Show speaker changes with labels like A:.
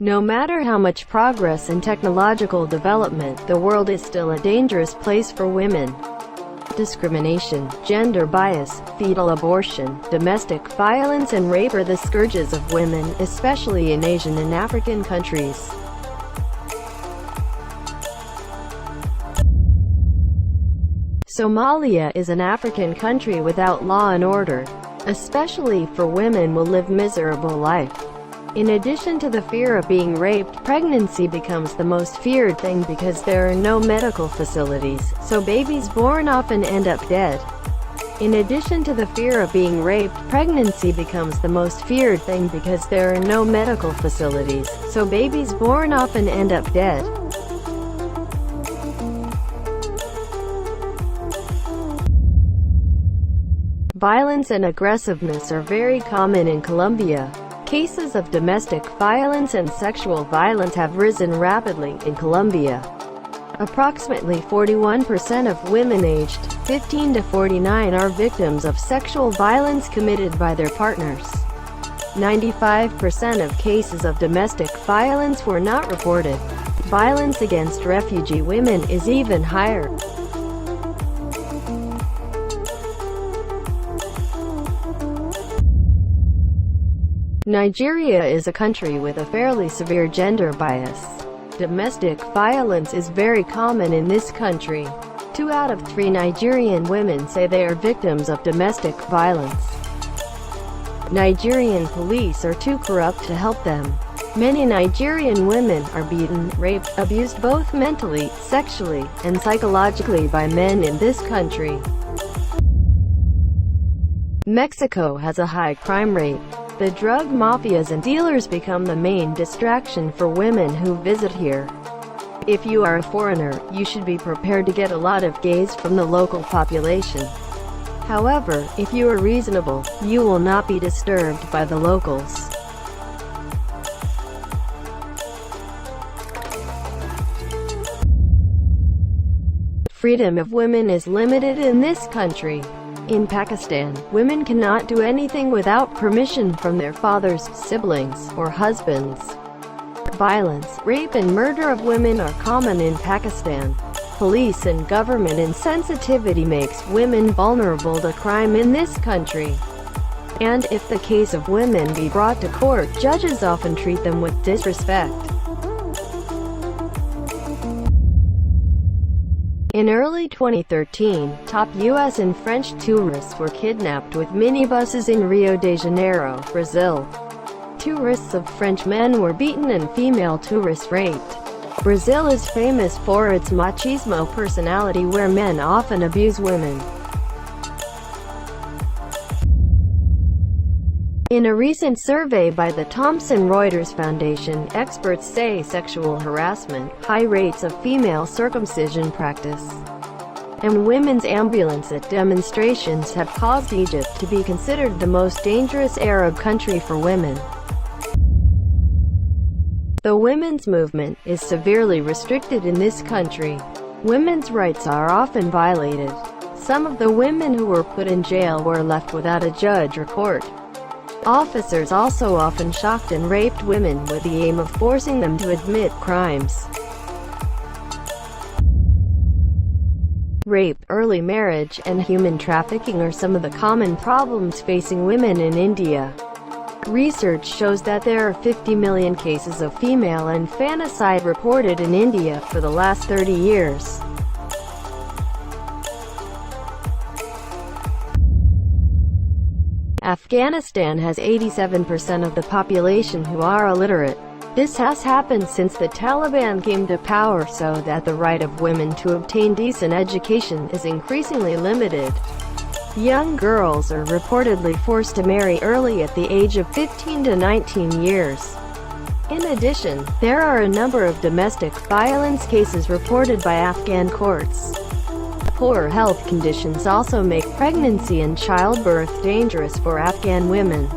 A: No matter how much progress and technological development, the world is still a dangerous place for women. Discrimination, gender bias, fetal abortion, domestic violence and rape are the scourges of women, especially in Asian and African countries. Somalia is an African country without law and order, especially for women who live a miserable life. In addition to the fear of being raped, pregnancy becomes the most feared thing because there are no medical facilities, so babies born often end up dead. In addition to the fear of being raped, pregnancy becomes the most feared thing because there are no medical facilities, so babies born often end up dead. Violence and aggressiveness are very common in Colombia. Cases of domestic violence and sexual violence have risen rapidly in Colombia. Approximately 41% of women aged 15 to 49 are victims of sexual violence committed by their partners. 95% of cases of domestic violence were not reported. Violence against refugee women is even higher. Nigeria is a country with a fairly severe gender bias. Domestic violence is very common in this country. 2 out of 3 Nigerian women say they are victims of domestic violence. Nigerian police are too corrupt to help them. Many Nigerian women are beaten, raped, abused both mentally, sexually, and psychologically by men in this country. Mexico has a high crime rate. The drug mafias and dealers become the main distraction for women who visit here. If you are a foreigner, you should be prepared to get a lot of gaze from the local population. However, if you are reasonable, you will not be disturbed by the locals. Freedom of women is limited in this country. In Pakistan, women cannot do anything without permission from their fathers, siblings, or husbands. Violence, rape and murder of women are common in Pakistan. Police and government insensitivity makes women vulnerable to crime in this country. And if the case of women be brought to court, judges often treat them with disrespect. In early 2013, top US and French tourists were kidnapped with minibuses in Rio de Janeiro, Brazil. Tourists of French men were beaten and female tourists raped. Brazil is famous for its machismo personality where men often abuse women. In a recent survey by the Thomson Reuters Foundation, experts say sexual harassment, high rates of female circumcision practice, and women's ambulance at demonstrations have caused Egypt to be considered the most dangerous Arab country for women. The women's movement is severely restricted in this country. Women's rights are often violated. Some of the women who were put in jail were left without a judge or court. Officers also often shocked and raped women with the aim of forcing them to admit crimes. Rape, early marriage, and human trafficking are some of the common problems facing women in India. Research shows that there are 50 million cases of female infanticide reported in India for the last 30 years. Afghanistan has 87% of the population who are illiterate. This has happened since the Taliban came to power, so that the right of women to obtain decent education is increasingly limited. Young girls are reportedly forced to marry early at the age of 15 to 19 years. In addition, there are a number of domestic violence cases reported by Afghan courts. Poor health conditions also make pregnancy and childbirth dangerous for Afghan women.